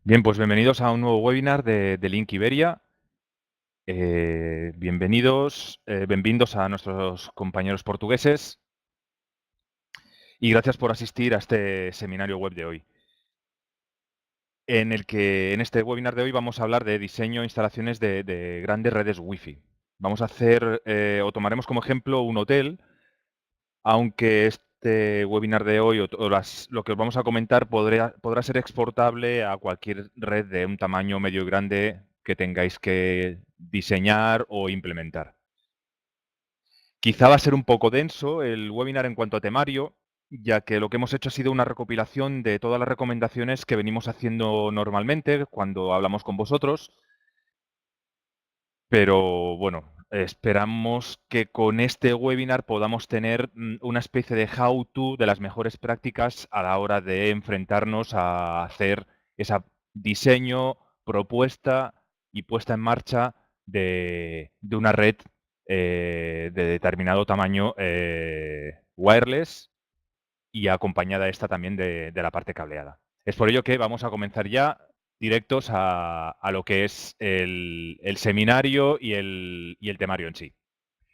Bien, pues bienvenidos a un nuevo webinar de Link Iberia. Bienvenidos a nuestros compañeros portugueses y gracias por asistir a este seminario web de hoy, en este webinar de hoy vamos a hablar de diseño e instalaciones de grandes redes Wi-Fi. Vamos a hacer, o tomaremos como ejemplo un hotel, aunque este webinar de hoy lo que os vamos a comentar podrá ser exportable a cualquier red de un tamaño medio y grande que tengáis que diseñar o implementar. Quizá va a ser un poco denso el webinar en cuanto a temario, ya que lo que hemos hecho ha sido una recopilación de todas las recomendaciones que venimos haciendo normalmente cuando hablamos con vosotros. Pero bueno, esperamos que con este webinar podamos tener una especie de how-to de las mejores prácticas a la hora de enfrentarnos a hacer ese diseño, propuesta y puesta en marcha de una red de determinado tamaño wireless y acompañada esta también de la parte cableada. Es por ello que vamos a comenzar ya directos a lo que es el seminario y el temario en sí.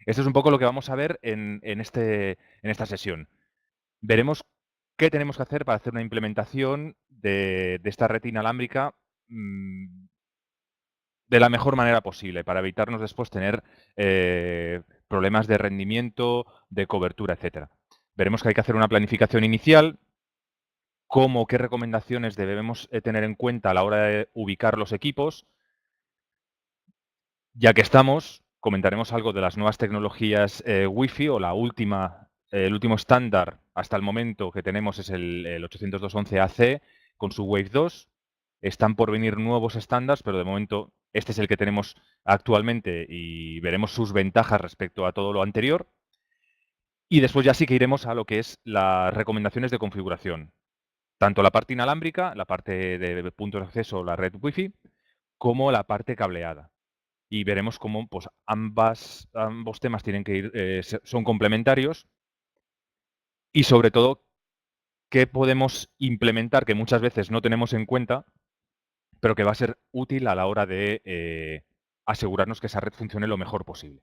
Esto es un poco lo que vamos a ver en esta sesión. Veremos qué tenemos que hacer para hacer una implementación de esta red inalámbrica de la mejor manera posible, para evitarnos después tener problemas de rendimiento, de cobertura, etcétera. Veremos que hay que hacer una planificación inicial, qué recomendaciones debemos tener en cuenta a la hora de ubicar los equipos. Ya que estamos, comentaremos algo de las nuevas tecnologías Wi-Fi o el último estándar hasta el momento que tenemos es el 802.11ac con su Wave 2. Están por venir nuevos estándares, pero de momento este es el que tenemos actualmente y veremos sus ventajas respecto a todo lo anterior. Y después ya sí que iremos a lo que es las recomendaciones de configuración. Tanto la parte inalámbrica, la parte de puntos de acceso, la red Wi-Fi, como la parte cableada. Y veremos cómo pues, ambos temas tienen que ir, son complementarios y sobre todo qué podemos implementar que muchas veces no tenemos en cuenta, pero que va a ser útil a la hora de asegurarnos que esa red funcione lo mejor posible.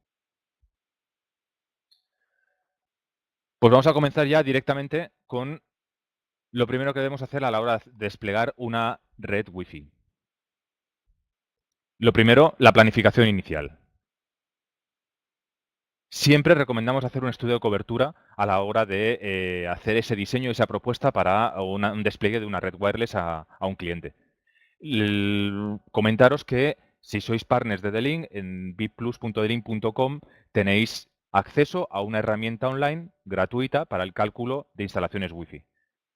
Pues vamos a comenzar ya directamente con lo primero que debemos hacer a la hora de desplegar una red Wi-Fi. Lo primero, la planificación inicial. Siempre recomendamos hacer un estudio de cobertura a la hora de hacer ese diseño, esa propuesta para un despliegue de una red wireless a un cliente. Comentaros que si sois partners de The-Link, en bitplus.delink.com tenéis acceso a una herramienta online gratuita para el cálculo de instalaciones Wi-Fi.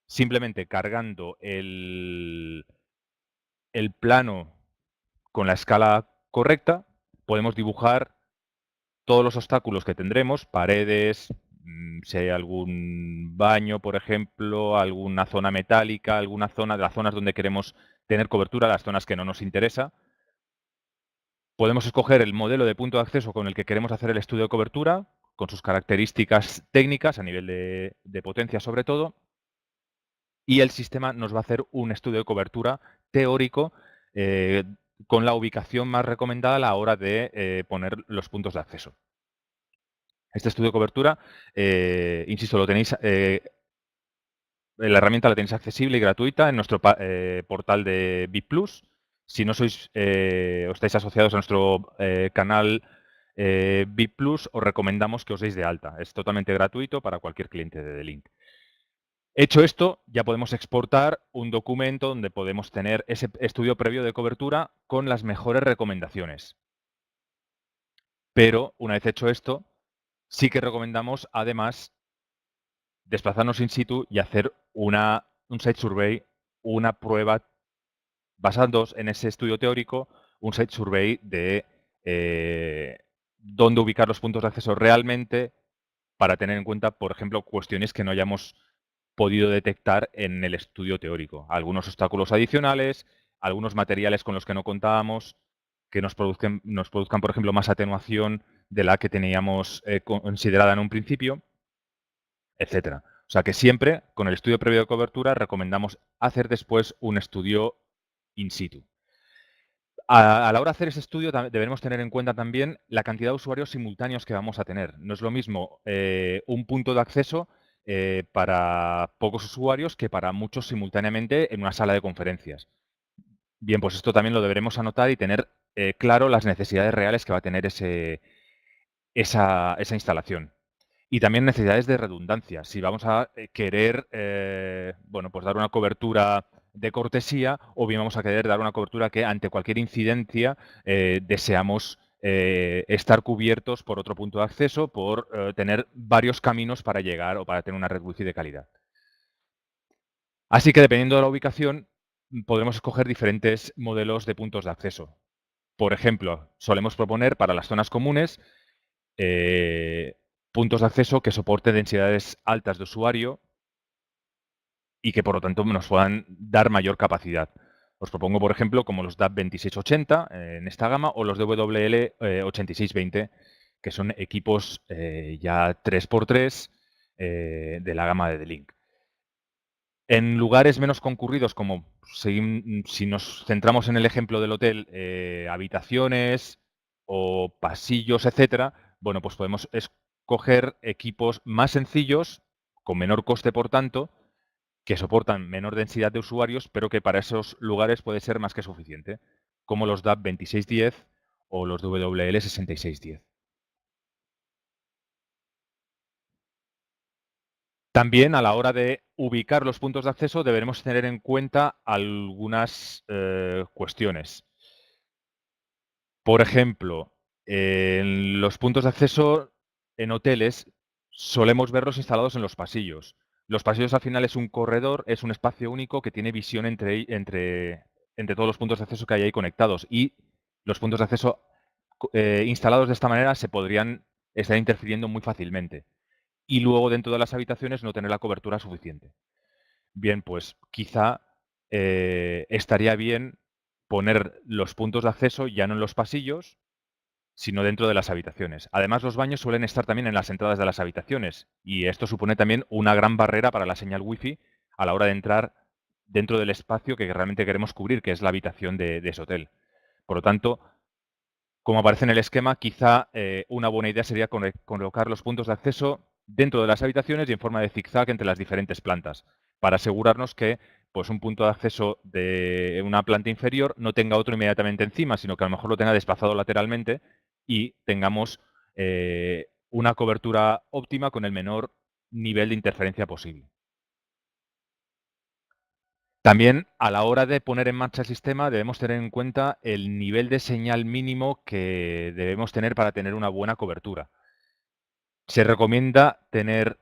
Simplemente cargando el plano con la escala correcta, podemos dibujar todos los obstáculos que tendremos, paredes, si hay algún baño, por ejemplo, alguna zona metálica, alguna zona de las zonas donde queremos tener cobertura, las zonas que no nos interesa. Podemos escoger el modelo de punto de acceso con el que queremos hacer el estudio de cobertura, con sus características técnicas a nivel de potencia sobre todo, y el sistema nos va a hacer un estudio de cobertura teórico con la ubicación más recomendada a la hora de poner los puntos de acceso. Este estudio de cobertura, insisto, lo tenéis, la herramienta la tenéis accesible y gratuita en nuestro portal de BitPlus. Si no sois o estáis asociados a nuestro canal BitPlus, os recomendamos que os deis de alta. Es totalmente gratuito para cualquier cliente de The-Link. Hecho esto, ya podemos exportar un documento donde podemos tener ese estudio previo de cobertura con las mejores recomendaciones. Pero, una vez hecho esto, sí que recomendamos, además, desplazarnos in situ y hacer un site survey, una prueba, basándonos en ese estudio teórico, un site survey de dónde ubicar los puntos de acceso realmente para tener en cuenta, por ejemplo, cuestiones que no hayamos podido detectar en el estudio teórico. Algunos obstáculos adicionales, algunos materiales con los que no contábamos, que nos produzcan, por ejemplo, más atenuación de la que teníamos considerada en un principio, etcétera. O sea que siempre, con el estudio previo de cobertura, recomendamos hacer después un estudio in situ. A la hora de hacer ese estudio debemos tener en cuenta también la cantidad de usuarios simultáneos que vamos a tener. No es lo mismo un punto de acceso para pocos usuarios que para muchos simultáneamente en una sala de conferencias. Bien, pues esto también lo deberemos anotar y tener claro las necesidades reales que va a tener esa instalación. Y también necesidades de redundancia. Si vamos a querer bueno, pues dar una cobertura de cortesía o bien vamos a querer dar una cobertura que ante cualquier incidencia deseamos estar cubiertos por otro punto de acceso, por tener varios caminos para llegar o para tener una red wifi de calidad. Así que dependiendo de la ubicación, podremos escoger diferentes modelos de puntos de acceso. Por ejemplo, solemos proponer para las zonas comunes puntos de acceso que soporten densidades altas de usuario y que por lo tanto nos puedan dar mayor capacidad. Os propongo, por ejemplo, como los DAP 2680 en esta gama o los DWL 8620, que son equipos ya 3x3 de la gama de D-Link. En lugares menos concurridos, como si nos centramos en el ejemplo del hotel, habitaciones o pasillos, etcétera, bueno, pues podemos escoger equipos más sencillos, con menor coste, por tanto, que soportan menor densidad de usuarios, pero que para esos lugares puede ser más que suficiente, como los DAP 2610 o los WL 6610. También a la hora de ubicar los puntos de acceso deberemos tener en cuenta algunas cuestiones. Por ejemplo, en los puntos de acceso en hoteles solemos verlos instalados en los pasillos. Los pasillos al final es un corredor, es un espacio único que tiene visión entre todos los puntos de acceso que hay ahí conectados. Y los puntos de acceso instalados de esta manera se podrían estar interfiriendo muy fácilmente. Y luego dentro de las habitaciones no tener la cobertura suficiente. Bien, pues quizá estaría bien poner los puntos de acceso ya no en los pasillos, sino dentro de las habitaciones. Además, los baños suelen estar también en las entradas de las habitaciones y esto supone también una gran barrera para la señal wifi a la hora de entrar dentro del espacio que realmente queremos cubrir, que es la habitación de ese hotel. Por lo tanto, como aparece en el esquema, quizá una buena idea sería colocar los puntos de acceso dentro de las habitaciones y en forma de zigzag entre las diferentes plantas, para asegurarnos que pues, un punto de acceso de una planta inferior no tenga otro inmediatamente encima, sino que a lo mejor lo tenga desplazado lateralmente y tengamos una cobertura óptima con el menor nivel de interferencia posible. También, a la hora de poner en marcha el sistema, debemos tener en cuenta el nivel de señal mínimo que debemos tener para tener una buena cobertura. Se recomienda tener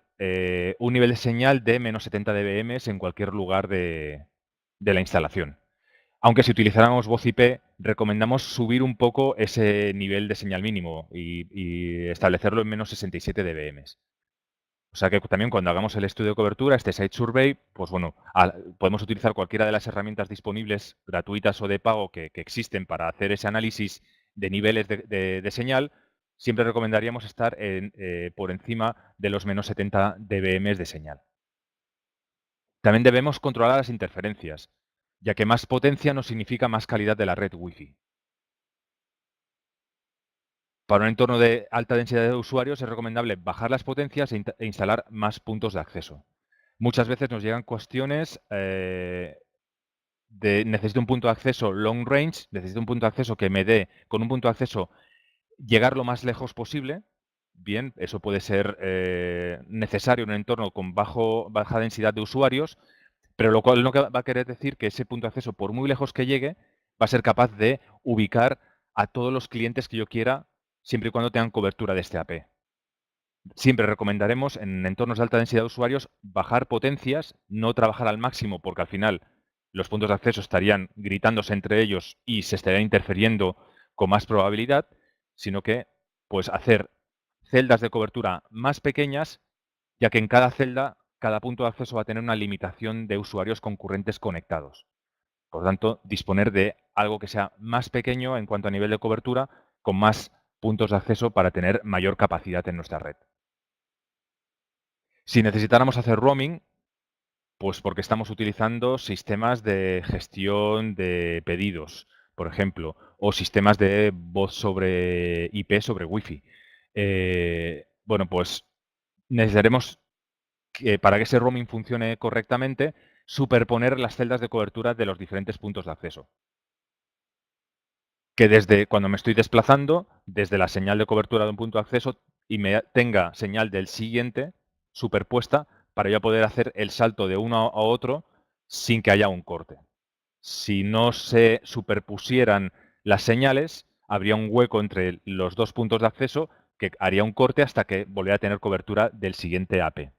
un nivel de señal de menos 70 dBm en cualquier lugar de la instalación. Aunque si utilizáramos voz IP, recomendamos subir un poco ese nivel de señal mínimo y establecerlo en menos 67 dBm. O sea que también cuando hagamos el estudio de cobertura, este Site Survey, pues bueno, podemos utilizar cualquiera de las herramientas disponibles, gratuitas o de pago, que existen para hacer ese análisis de niveles de señal. Siempre recomendaríamos estar por encima de los menos 70 dBm de señal. También debemos controlar las interferencias, ya que más potencia no significa más calidad de la red Wi-Fi. Para un entorno de alta densidad de usuarios es recomendable bajar las potencias e instalar más puntos de acceso. Muchas veces nos llegan cuestiones de necesito un punto de acceso long range, necesito un punto de acceso que me dé, con un punto de acceso, llegar lo más lejos posible. Bien, eso puede ser necesario en un entorno con baja densidad de usuarios, pero lo cual no va a querer decir que ese punto de acceso, por muy lejos que llegue, va a ser capaz de ubicar a todos los clientes que yo quiera, siempre y cuando tengan cobertura de este AP. Siempre recomendaremos en entornos de alta densidad de usuarios bajar potencias, no trabajar al máximo porque al final los puntos de acceso estarían gritándose entre ellos y se estarían interfiriendo con más probabilidad, sino que pues hacer celdas de cobertura más pequeñas, ya que en cada celda, cada punto de acceso va a tener una limitación de usuarios concurrentes conectados. Por lo tanto, disponer de algo que sea más pequeño en cuanto a nivel de cobertura, con más puntos de acceso para tener mayor capacidad en nuestra red. Si necesitáramos hacer roaming, Pues porque estamos utilizando sistemas de gestión de pedidos, por ejemplo, o sistemas de voz sobre IP sobre Wi-Fi. Bueno, pues necesitaremos para que ese roaming funcione correctamente, superponer las celdas de cobertura de los diferentes puntos de acceso. Que desde cuando me estoy desplazando, desde la señal de cobertura de un punto de acceso, y me tenga señal del siguiente superpuesta para yo poder hacer el salto de uno a otro sin que haya un corte. Si no se superpusieran las señales, habría un hueco entre los dos puntos de acceso que haría un corte hasta que volviera a tener cobertura del siguiente AP.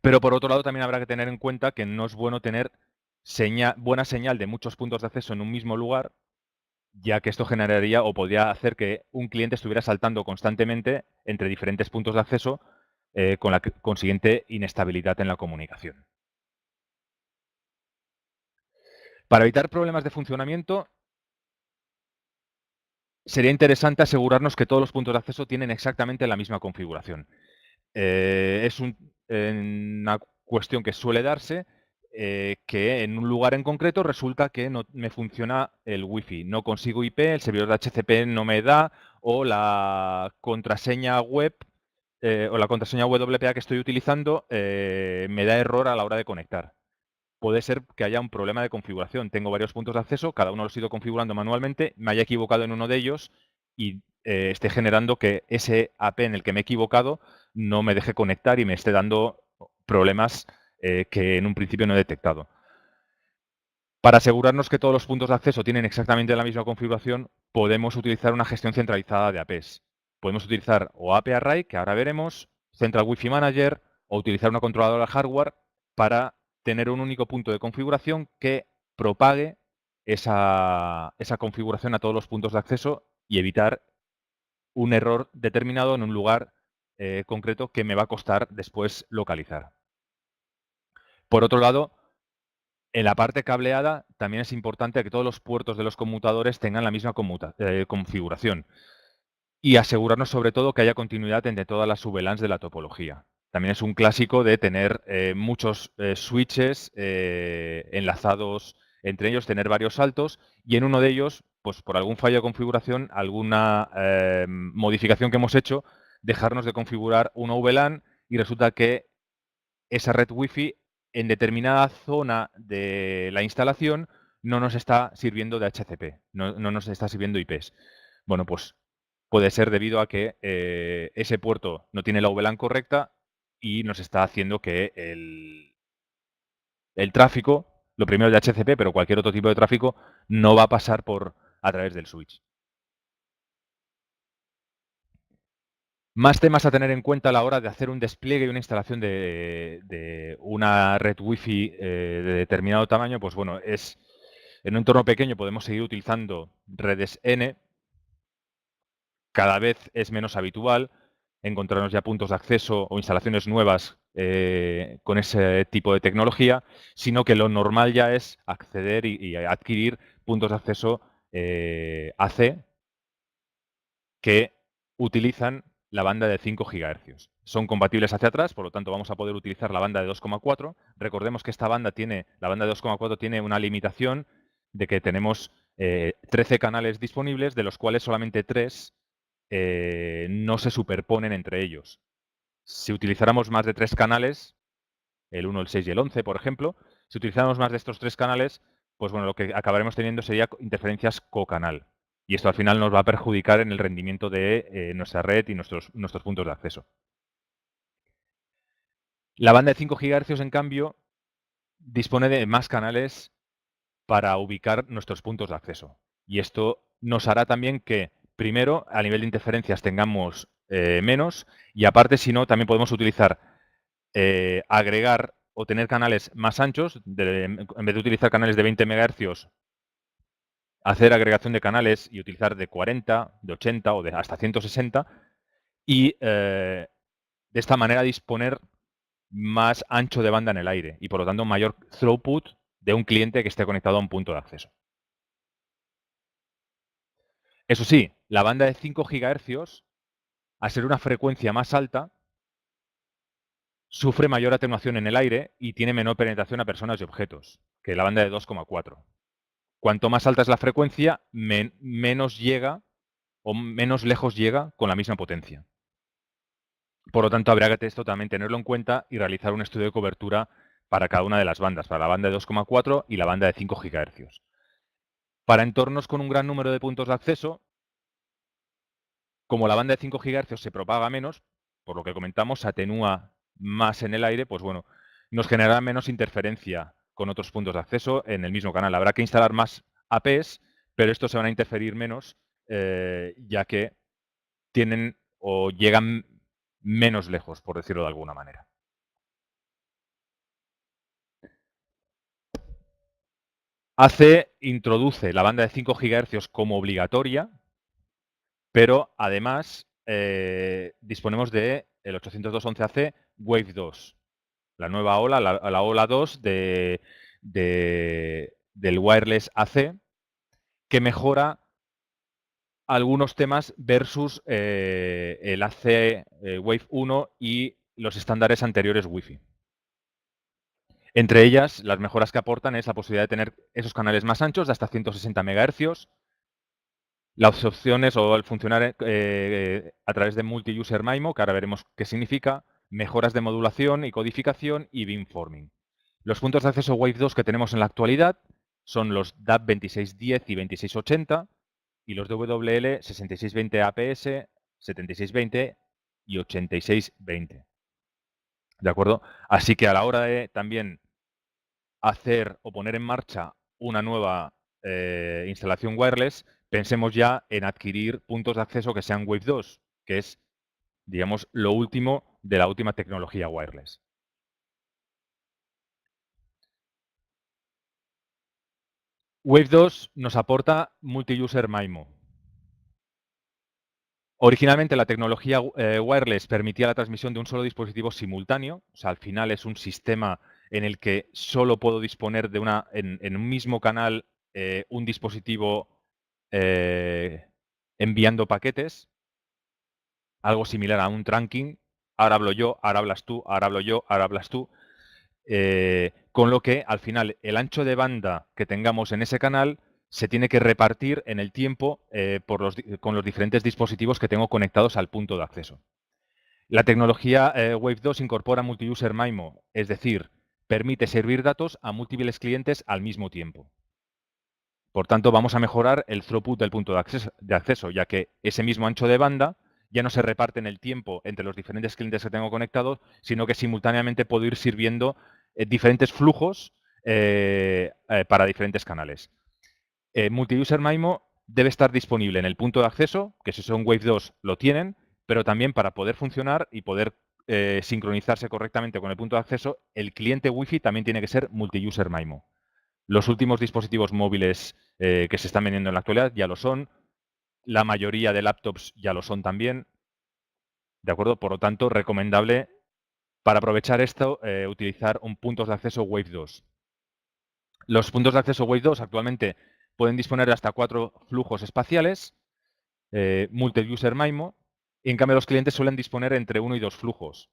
Pero por otro lado, también habrá que tener en cuenta que no es bueno tener buena señal de muchos puntos de acceso en un mismo lugar, ya que esto generaría o podría hacer que un cliente estuviera saltando constantemente entre diferentes puntos de acceso, con la consiguiente inestabilidad en la comunicación. Para evitar problemas de funcionamiento, sería interesante asegurarnos que todos los puntos de acceso tienen exactamente la misma configuración. Es una cuestión que suele darse, que en un lugar en concreto resulta que no me funciona el Wi-Fi. No consigo IP, el servidor de HCP no me da, o la contraseña web o la contraseña WPA que estoy utilizando me da error a la hora de conectar. Puede ser que haya un problema de configuración. Tengo varios puntos de acceso, cada uno los he ido configurando manualmente, me haya equivocado en uno de ellos y esté generando que ese AP en el que me he equivocado no me deje conectar y me esté dando problemas que en un principio no he detectado. Para asegurarnos que todos los puntos de acceso tienen exactamente la misma configuración, podemos utilizar una gestión centralizada de APs. Podemos utilizar o AP Array, que ahora veremos, Central Wi-Fi Manager, o utilizar una controladora de hardware para tener un único punto de configuración que propague esa configuración a todos los puntos de acceso y evitar un error determinado en un lugar concreto que me va a costar después localizar. Por otro lado, en la parte cableada también es importante que todos los puertos de los conmutadores tengan la misma configuración y asegurarnos sobre todo que haya continuidad entre todas las VLANs de la topología. También es un clásico de tener muchos switches enlazados entre ellos, tener varios saltos y en uno de ellos, pues por algún fallo de configuración, alguna modificación que hemos hecho, dejarnos de configurar una VLAN y resulta que esa red Wi-Fi en determinada zona de la instalación no nos está sirviendo de HCP, no nos está sirviendo IPs. Bueno, pues puede ser debido a que ese puerto no tiene la VLAN correcta y nos está haciendo que el tráfico, lo primero de HCP, pero cualquier otro tipo de tráfico, no va a pasar a través del switch. Más temas a tener en cuenta a la hora de hacer un despliegue y una instalación de una red Wi-Fi de determinado tamaño, pues bueno, en un entorno pequeño podemos seguir utilizando redes N. Cada vez es menos habitual encontrarnos ya puntos de acceso o instalaciones nuevas con ese tipo de tecnología, sino que lo normal ya es acceder y adquirir puntos de acceso AC que utilizan la banda de 5 GHz. Son compatibles hacia atrás, por lo tanto vamos a poder utilizar la banda de 2,4. Recordemos que la banda de 2,4 tiene una limitación de que tenemos 13 canales disponibles, de los cuales solamente 3 no se superponen entre ellos. Si utilizáramos más de 3 canales, el 1, el 6 y el 11, por ejemplo, si utilizáramos más de estos 3 canales, pues bueno, lo que acabaremos teniendo sería interferencias cocanal. Y esto al final nos va a perjudicar en el rendimiento de nuestra red y nuestros puntos de acceso. La banda de 5 GHz, en cambio, dispone de más canales para ubicar nuestros puntos de acceso. Y esto nos hará también que, primero, a nivel de interferencias tengamos menos y aparte, si no, también podemos utilizar, agregar o tener canales más anchos, en vez de utilizar canales de 20 MHz, hacer agregación de canales y utilizar de 40, de 80 o de hasta 160 y de esta manera disponer más ancho de banda en el aire y por lo tanto mayor throughput de un cliente que esté conectado a un punto de acceso. Eso sí, la banda de 5 GHz, al ser una frecuencia más alta, sufre mayor atenuación en el aire y tiene menor penetración a personas y objetos que la banda de 2,4. Cuanto más alta es la frecuencia, menos llega o menos lejos llega con la misma potencia. Por lo tanto, habría que esto también tenerlo en cuenta y realizar un estudio de cobertura para cada una de las bandas, para la banda de 2,4 y la banda de 5 GHz. Para entornos con un gran número de puntos de acceso, como la banda de 5 GHz se propaga menos, por lo que comentamos, se atenúa más en el aire, pues bueno, nos generará menos interferencia con otros puntos de acceso en el mismo canal. Habrá que instalar más APs, pero estos se van a interferir menos, ya que tienen o llegan menos lejos, por decirlo de alguna manera. Introduce la banda de 5 GHz como obligatoria, pero además disponemos de el 802.11ac Wave 2, la nueva ola, la ola 2 del wireless AC, que mejora algunos temas versus el AC Wave 1 y los estándares anteriores Wi-Fi. Entre ellas, las mejoras que aportan es la posibilidad de tener esos canales más anchos, de hasta 160 MHz, las opciones o el funcionar a través de multi-user MIMO, que ahora veremos qué significa, mejoras de modulación y codificación y beamforming. Los puntos de acceso Wave 2 que tenemos en la actualidad son los DAP 2610 y 2680 y los DWL 6620 APS, 7620 y 8620. ¿De acuerdo? Así que a la hora de también hacer o poner en marcha una nueva instalación wireless, pensemos ya en adquirir puntos de acceso que sean Wave 2, que es, digamos, lo último de la última tecnología wireless. Wave 2 nos aporta multi-user MIMO. Originalmente la tecnología wireless permitía la transmisión de un solo dispositivo simultáneo, o sea, al final es un sistema en el que solo puedo disponer de en un mismo canal un dispositivo enviando paquetes, algo similar a un trunking. Ahora hablo yo, ahora hablas tú, ahora hablo yo, ahora hablas tú. Con lo que al final el ancho de banda que tengamos en ese canal se tiene que repartir en el tiempo con los diferentes dispositivos que tengo conectados al punto de acceso. La tecnología Wave 2 incorpora multi-user MIMO, es decir, permite servir datos a múltiples clientes al mismo tiempo. Por tanto, vamos a mejorar el throughput del punto de acceso, ya que ese mismo ancho de banda ya no se reparte en el tiempo entre los diferentes clientes que tengo conectados, sino que simultáneamente puedo ir sirviendo diferentes flujos para diferentes canales. Multi-user MIMO debe estar disponible en el punto de acceso, que si son Wave 2 lo tienen, pero también para poder funcionar y poder sincronizarse correctamente con el punto de acceso, el cliente Wi-Fi también tiene que ser multi-user MIMO. Los últimos dispositivos móviles que se están vendiendo en la actualidad ya lo son. La mayoría de laptops ya lo son también. ¿De acuerdo? Por lo tanto, recomendable para aprovechar esto utilizar un puntos de acceso Wave 2. Los puntos de acceso Wave 2 actualmente pueden disponer de hasta 4 flujos espaciales, multi-user MIMO, y en cambio los clientes suelen disponer entre 1 y 2 flujos.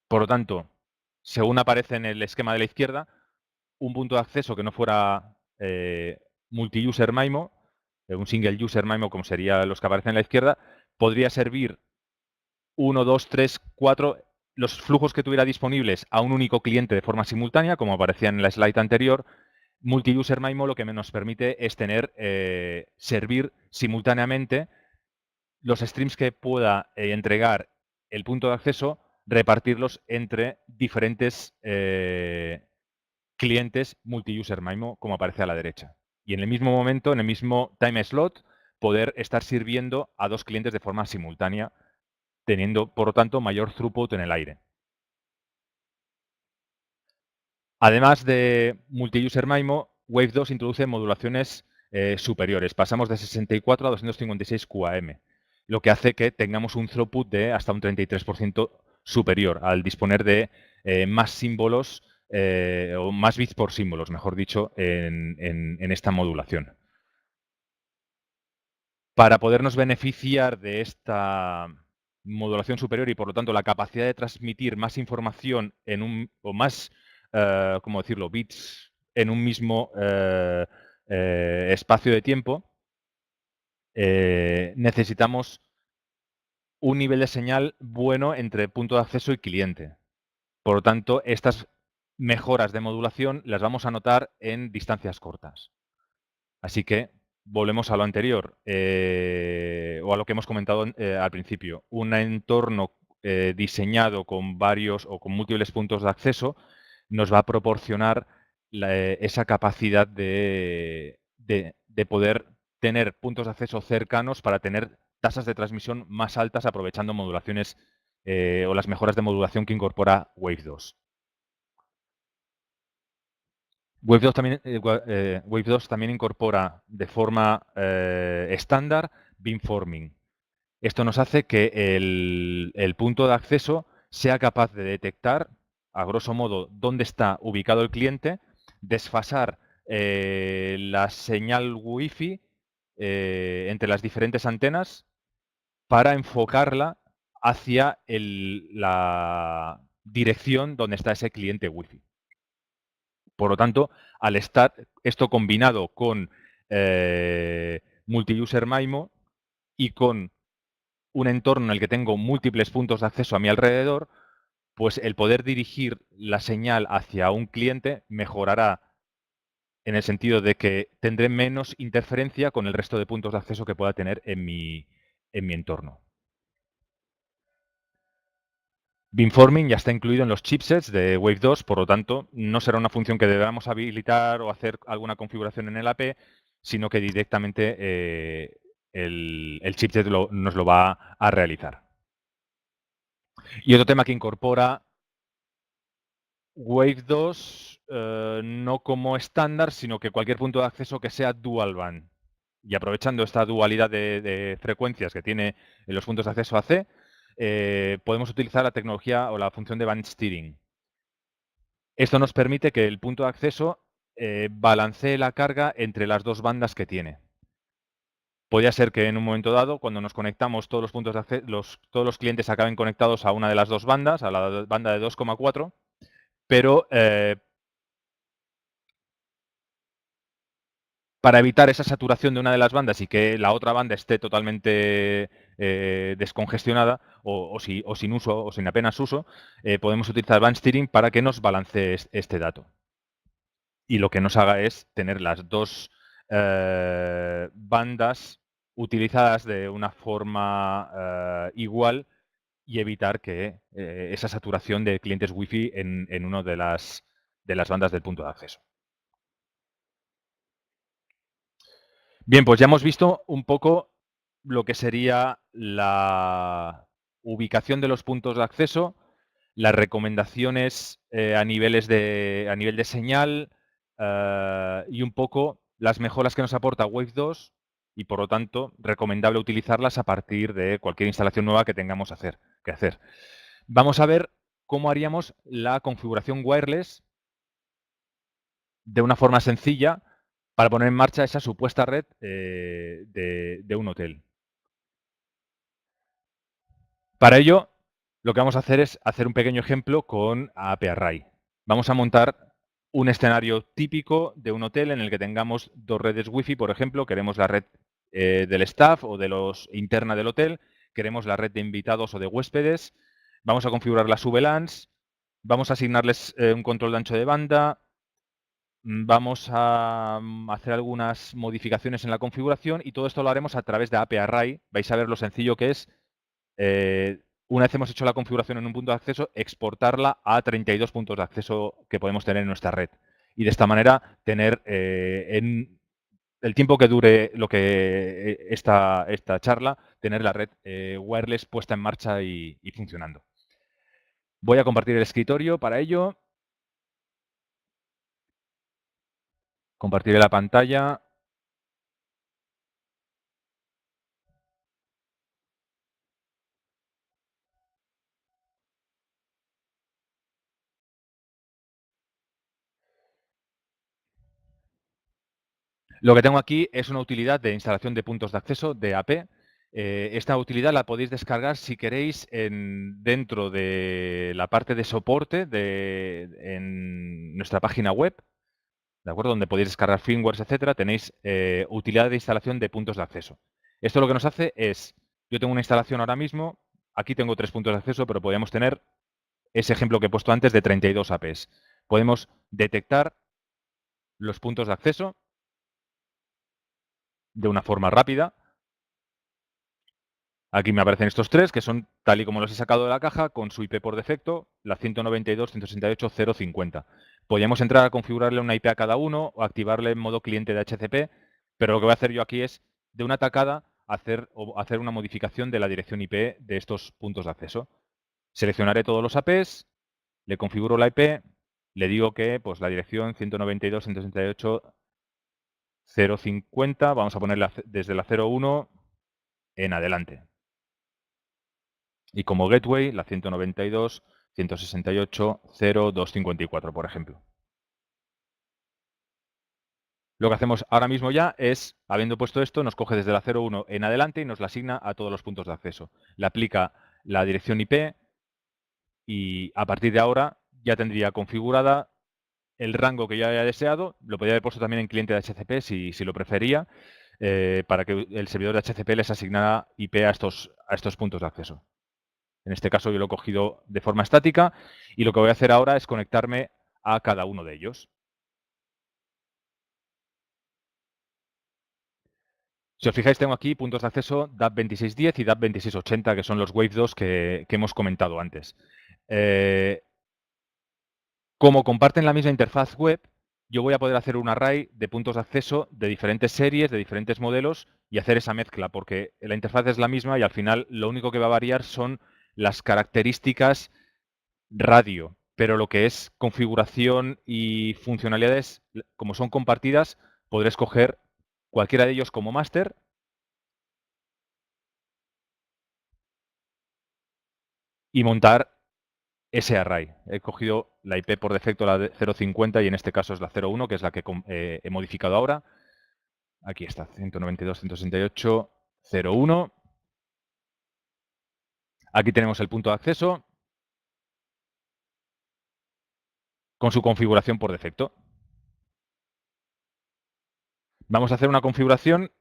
Por lo tanto, según aparece en el esquema de la izquierda, un punto de acceso que no fuera multi-user MIMO, un single user MIMO como serían los que aparecen en la izquierda, podría servir 1, 2, 3, 4 los flujos que tuviera disponibles a un único cliente de forma simultánea, como aparecía en la slide anterior. Multi-user MIMO lo que nos permite es servir simultáneamente los streams que pueda entregar el punto de acceso, repartirlos entre diferentes clientes multi-user MIMO, como aparece a la derecha. Y en el mismo momento, en el mismo time slot, poder estar sirviendo a 2 clientes de forma simultánea, teniendo, por lo tanto, mayor throughput en el aire. Además de multi-user MIMO, Wave 2 introduce modulaciones superiores. Pasamos de 64 a 256 QAM, lo que hace que tengamos un throughput de hasta un 33% superior al disponer de más símbolos o más bits por símbolos, mejor dicho, en esta modulación. Para podernos beneficiar de esta modulación superior y por lo tanto la capacidad de transmitir más información o más, ¿cómo decirlo?, bits en un mismo espacio de tiempo, necesitamos un nivel de señal bueno entre punto de acceso y cliente. Por lo tanto, estas mejoras de modulación las vamos a notar en distancias cortas. Así que volvemos a lo anterior, o a lo que hemos comentado al principio. Un entorno diseñado con varios o con múltiples puntos de acceso nos va a proporcionar esa capacidad de poder tener puntos de acceso cercanos para tener tasas de transmisión más altas aprovechando modulaciones o las mejoras de modulación que incorpora Wave 2. Wave 2 también incorpora de forma estándar beamforming. Esto nos hace que el punto de acceso sea capaz de detectar, a grosso modo, dónde está ubicado el cliente, desfasar la señal Wi-Fi entre las diferentes antenas para enfocarla hacia la dirección donde está ese cliente Wi-Fi. Por lo tanto, al estar esto combinado con multi-user MIMO y con un entorno en el que tengo múltiples puntos de acceso a mi alrededor, pues el poder dirigir la señal hacia un cliente mejorará en el sentido de que tendré menos interferencia con el resto de puntos de acceso que pueda tener en mi entorno. Beamforming ya está incluido en los chipsets de Wave 2, por lo tanto, no será una función que debamos habilitar o hacer alguna configuración en el AP, sino que directamente el chipset nos lo va a realizar. Y otro tema que incorpora Wave 2, no como estándar, sino que cualquier punto de acceso que sea dual band. Y aprovechando esta dualidad de frecuencias que tiene en los puntos de acceso AC, podemos utilizar la tecnología o la función de band steering. Esto nos permite que el punto de acceso balancee la carga entre las dos bandas que tiene. Podría ser que en un momento dado, cuando nos conectamos, todos los puntos de acceso, todos los clientes acaben conectados a una de las dos bandas, a la banda de 2,4, pero para evitar esa saturación de una de las bandas y que la otra banda esté totalmente descongestionada o sin uso o sin apenas uso, podemos utilizar band steering para que nos balancee este dato. Y lo que nos haga es tener las dos bandas utilizadas de una forma igual y evitar que esa saturación de clientes Wi-Fi en una de las bandas del punto de acceso. Bien, pues ya hemos visto un poco lo que sería la ubicación de los puntos de acceso, las recomendaciones a nivel de señal y un poco las mejoras que nos aporta Wave 2 y por lo tanto recomendable utilizarlas a partir de cualquier instalación nueva que tengamos que hacer. Vamos a ver cómo haríamos la configuración wireless de una forma sencilla para poner en marcha esa supuesta red de un hotel. Para ello, lo que vamos a hacer es hacer un pequeño ejemplo con AP Array. Vamos a montar un escenario típico de un hotel en el que tengamos dos redes Wi-Fi, por ejemplo. Queremos la red del staff o de los interna del hotel. Queremos la red de invitados o de huéspedes. Vamos a configurar las VLANs. Vamos a asignarles un control de ancho de banda. Vamos a hacer algunas modificaciones en la configuración y todo esto lo haremos a través de AP Array. Vais a ver lo sencillo que es, una vez hemos hecho la configuración en un punto de acceso, exportarla a 32 puntos de acceso que podemos tener en nuestra red. Y de esta manera tener en el tiempo que dure esta charla, tener la red wireless puesta en marcha y funcionando. Voy a compartir el escritorio para ello. Compartiré la pantalla. Lo que tengo aquí es una utilidad de instalación de puntos de acceso de AP Esta utilidad la podéis descargar si queréis dentro de la parte de soporte en nuestra página web, ¿de acuerdo? Donde podéis descargar firmwares, etcétera, tenéis utilidad de instalación de puntos de acceso. Esto lo que nos hace es, yo tengo una instalación ahora mismo, aquí tengo 3 puntos de acceso, pero podríamos tener ese ejemplo que he puesto antes de 32 APs. Podemos detectar los puntos de acceso de una forma rápida. Aquí me aparecen estos 3, que son tal y como los he sacado de la caja, con su IP por defecto, la 192.168.050. Podríamos entrar a configurarle una IP a cada uno o activarle en modo cliente de HCP, pero lo que voy a hacer yo aquí es, de una tacada, hacer una modificación de la dirección IP de estos puntos de acceso. Seleccionaré todos los APs, le configuro la IP, le digo que pues, la dirección 192.168.050, vamos a ponerla desde la 01 en adelante. Y como gateway, la 192.168.0.254, por ejemplo. Lo que hacemos ahora mismo ya es, habiendo puesto esto, nos coge desde la 01 en adelante y nos la asigna a todos los puntos de acceso. Le aplica la dirección IP y a partir de ahora ya tendría configurada el rango que yo haya deseado. Lo podría haber puesto también en cliente de HCP si lo prefería, para que el servidor de HCP les asignara IP a estos puntos de acceso. En este caso yo lo he cogido de forma estática y lo que voy a hacer ahora es conectarme a cada uno de ellos. Si os fijáis, tengo aquí puntos de acceso DAP 2610 y DAP 2680, que son los Wave 2 que hemos comentado antes. Como comparten la misma interfaz web, yo voy a poder hacer un array de puntos de acceso de diferentes series, de diferentes modelos y hacer esa mezcla, porque la interfaz es la misma y al final lo único que va a variar son las características radio, pero lo que es configuración y funcionalidades, como son compartidas, podré escoger cualquiera de ellos como máster y montar ese array. He cogido la IP por defecto, la de 050, y en este caso es la 01, que es la que he modificado ahora. Aquí está, 192.168.0.1. Aquí tenemos el punto de acceso con su configuración por defecto. Vamos a hacer una configuración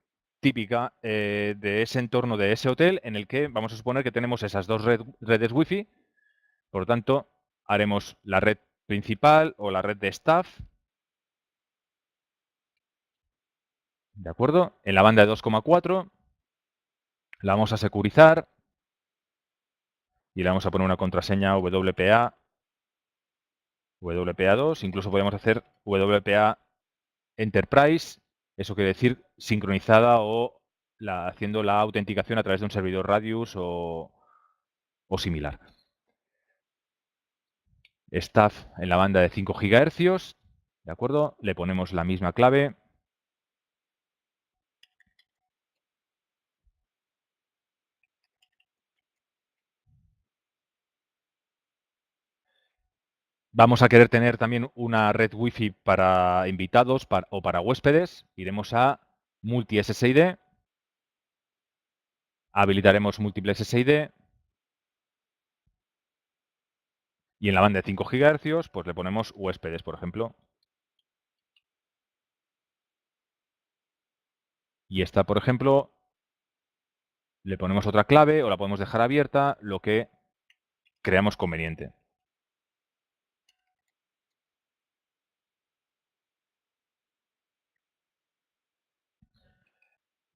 típica de ese entorno, de ese hotel, en el que vamos a suponer que tenemos esas dos redes Wi-Fi. Por lo tanto, haremos la red principal o la red de staff. ¿De acuerdo? En la banda de 2,4 la vamos a securizar y le vamos a poner una contraseña WPA, WPA2. Incluso podemos hacer WPA Enterprise. Eso quiere decir sincronizada o haciendo la autenticación a través de un servidor Radius o similar. Staff en la banda de 5 GHz, ¿de acuerdo? Le ponemos la misma clave. Vamos a querer tener también una red Wi-Fi para invitados o para huéspedes. Iremos a multi-SSID. Habilitaremos múltiples SSID. Y en la banda de 5 GHz, pues le ponemos huéspedes, por ejemplo. Y esta, por ejemplo, le ponemos otra clave o la podemos dejar abierta, lo que creamos conveniente.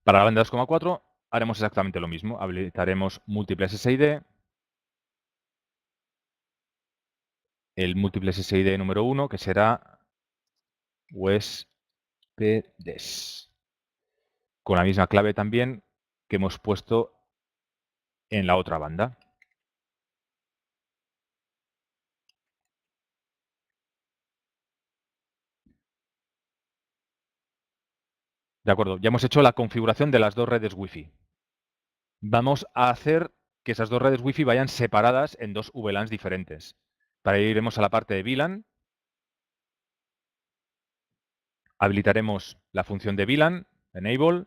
Para la banda 2,4 haremos exactamente lo mismo. Habilitaremos múltiples SSID. El múltiple SSID número 1, que será huéspedes. Con la misma clave también que hemos puesto en la otra banda. De acuerdo, ya hemos hecho la configuración de las dos redes Wi-Fi. Vamos a hacer que esas dos redes Wi-Fi vayan separadas en dos VLANs diferentes. Para ello iremos a la parte de VLAN. Habilitaremos la función de VLAN, Enable.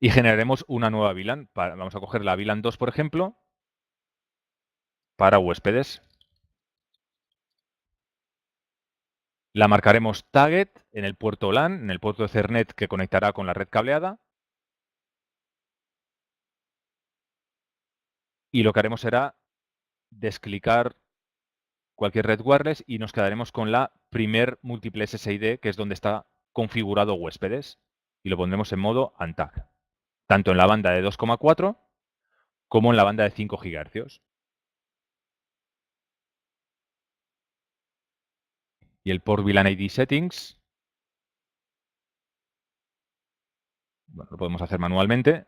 y generaremos una nueva VLAN. Vamos a coger la VLAN 2, por ejemplo, para huéspedes. La marcaremos target en el puerto LAN, en el puerto Ethernet que conectará con la red cableada. Y lo que haremos será desclicar cualquier red wireless y nos quedaremos con la primer múltiple SSID, que es donde está configurado huéspedes. Y lo pondremos en modo untag, tanto en la banda de 2,4 como en la banda de 5 GHz. Y el port VLAN ID settings, bueno, lo podemos hacer manualmente.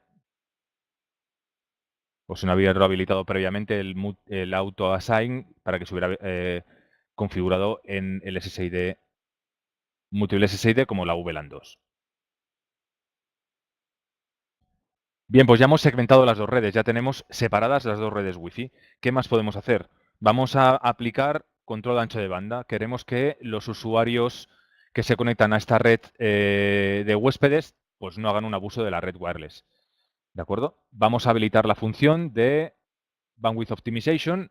O si no había habilitado previamente el auto assign para que se hubiera configurado en el SSID, múltiple SSID como la VLAN 2. Bien, pues ya hemos segmentado las dos redes, ya tenemos separadas las dos redes Wi-Fi. ¿Qué más podemos hacer? Vamos a aplicar control de ancho de banda. Queremos que los usuarios que se conectan a esta red de huéspedes pues no hagan un abuso de la red wireless. ¿De acuerdo? Vamos a habilitar la función de Bandwidth Optimization.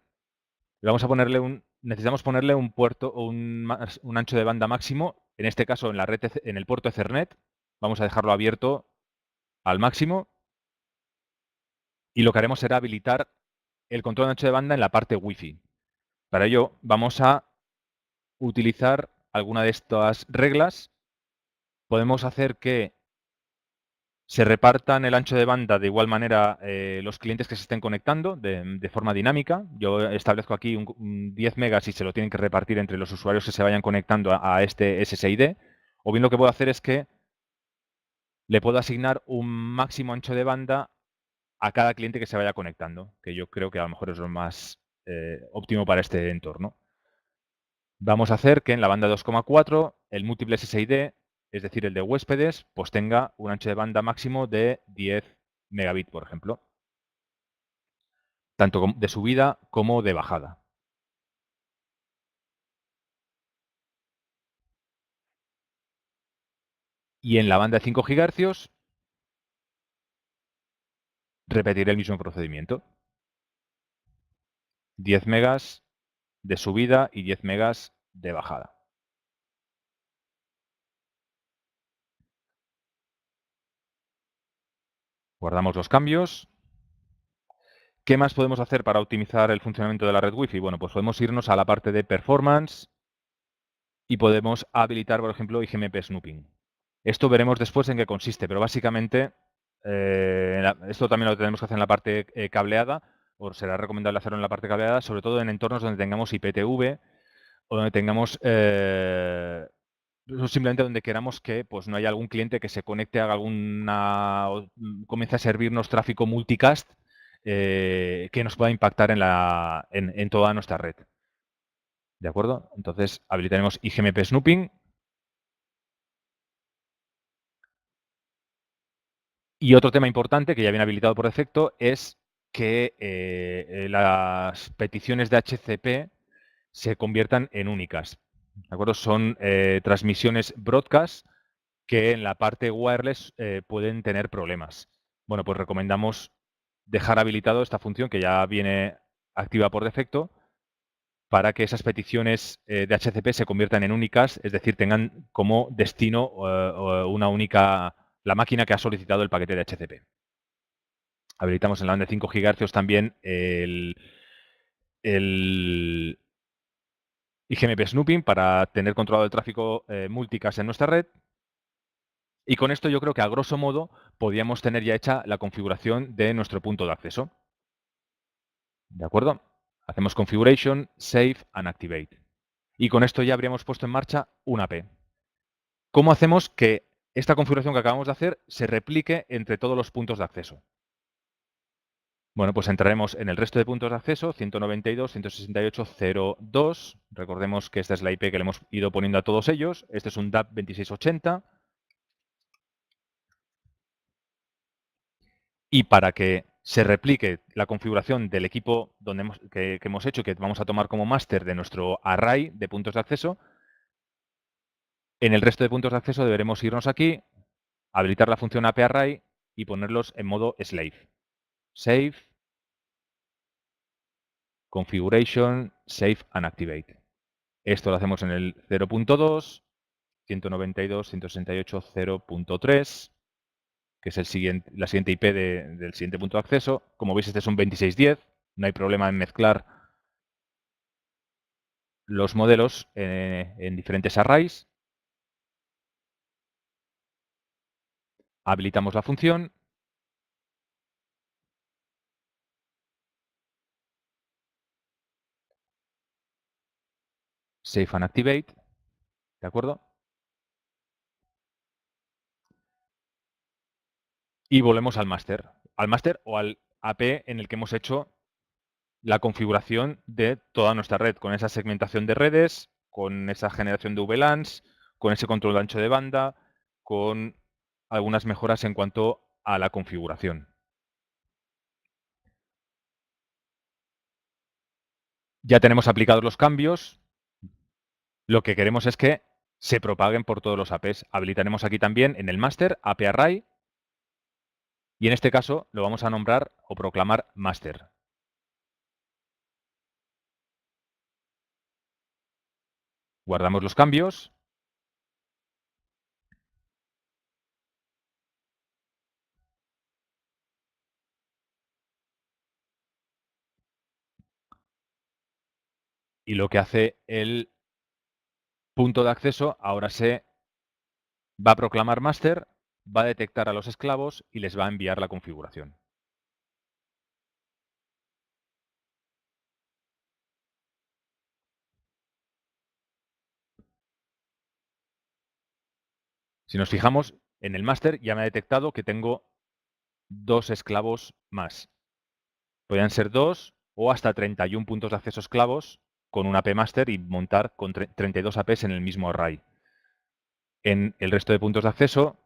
Vamos a ponerle necesitamos ponerle un puerto o un ancho de banda máximo, en este caso en la red, en el puerto Ethernet. Vamos a dejarlo abierto al máximo. Y lo que haremos será habilitar el control de ancho de banda en la parte Wi-Fi. Para ello vamos a utilizar alguna de estas reglas. Podemos hacer que se repartan el ancho de banda de igual manera los clientes que se estén conectando de forma dinámica. Yo establezco aquí un 10 megas y se lo tienen que repartir entre los usuarios que se vayan conectando a este SSID. O bien lo que puedo hacer es que le puedo asignar un máximo ancho de banda a cada cliente que se vaya conectando, que yo creo que a lo mejor es lo más óptimo para este entorno. Vamos a hacer que en la banda 2,4 el múltiple SSID, es decir, el de huéspedes, pues tenga un ancho de banda máximo de 10 megabits, por ejemplo, tanto de subida como de bajada. Y en la banda de 5 GHz repetiré el mismo procedimiento. 10 megas de subida y 10 megas de bajada. Guardamos los cambios. ¿Qué más podemos hacer para optimizar el funcionamiento de la red Wi-Fi? Bueno, pues podemos irnos a la parte de performance y podemos habilitar, por ejemplo, IGMP Snooping. Esto veremos después en qué consiste, pero básicamente esto también lo tenemos que hacer en la parte cableada, o será recomendable hacerlo en la parte cableada, sobre todo en entornos donde tengamos IPTV o donde tengamos simplemente donde queramos que pues, no haya algún cliente que se conecte, haga comience a servirnos tráfico multicast que nos pueda impactar en toda nuestra red. ¿De acuerdo? Entonces habilitaremos IGMP Snooping. Y otro tema importante que ya viene habilitado por defecto es que las peticiones de HCP se conviertan en únicas. ¿De acuerdo? Son transmisiones broadcast que en la parte wireless pueden tener problemas. Bueno, pues recomendamos dejar habilitado esta función que ya viene activa por defecto para que esas peticiones de HCP se conviertan en únicas, es decir, tengan como destino una única, la máquina que ha solicitado el paquete de HCP. Habilitamos en la banda de 5 GHz también el IGMP Snooping para tener controlado el tráfico multicast en nuestra red. Y con esto yo creo que a grosso modo podríamos tener ya hecha la configuración de nuestro punto de acceso. ¿De acuerdo? Hacemos Configuration, Save and Activate. Y con esto ya habríamos puesto en marcha una AP. ¿Cómo hacemos que esta configuración que acabamos de hacer se replique entre todos los puntos de acceso? Bueno, pues entraremos en el resto de puntos de acceso, 192.168.0.2. Recordemos que esta es la IP que le hemos ido poniendo a todos ellos. Este es un DAP 2680. Y para que se replique la configuración del equipo que hemos hecho, que vamos a tomar como máster de nuestro array de puntos de acceso, en el resto de puntos de acceso deberemos irnos aquí, habilitar la función APArray y ponerlos en modo slave. Save, configuration, save and activate. Esto lo hacemos en el 0.2, 192.168.0.3, que es la siguiente IP del siguiente punto de acceso. Como veis, este es un 2610. No hay problema en mezclar los modelos en diferentes arrays. Habilitamos la función. Save and activate. ¿De acuerdo? Y volvemos al máster. Al máster o al AP en el que hemos hecho la configuración de toda nuestra red, con esa segmentación de redes, con esa generación de VLANs, con ese control de ancho de banda, con algunas mejoras en cuanto a la configuración. Ya tenemos aplicados los cambios. Lo que queremos es que se propaguen por todos los APs. Habilitaremos aquí también en el master AP Array y en este caso lo vamos a nombrar o proclamar master. Guardamos los cambios. Y lo que hace el punto de acceso ahora se va a proclamar master, va a detectar a los esclavos y les va a enviar la configuración. Si nos fijamos, en el master ya me ha detectado que tengo 2 esclavos más. Podrían ser 2 o hasta 31 puntos de acceso esclavos con un AP master y montar con 32 APs en el mismo array. En el resto de puntos de acceso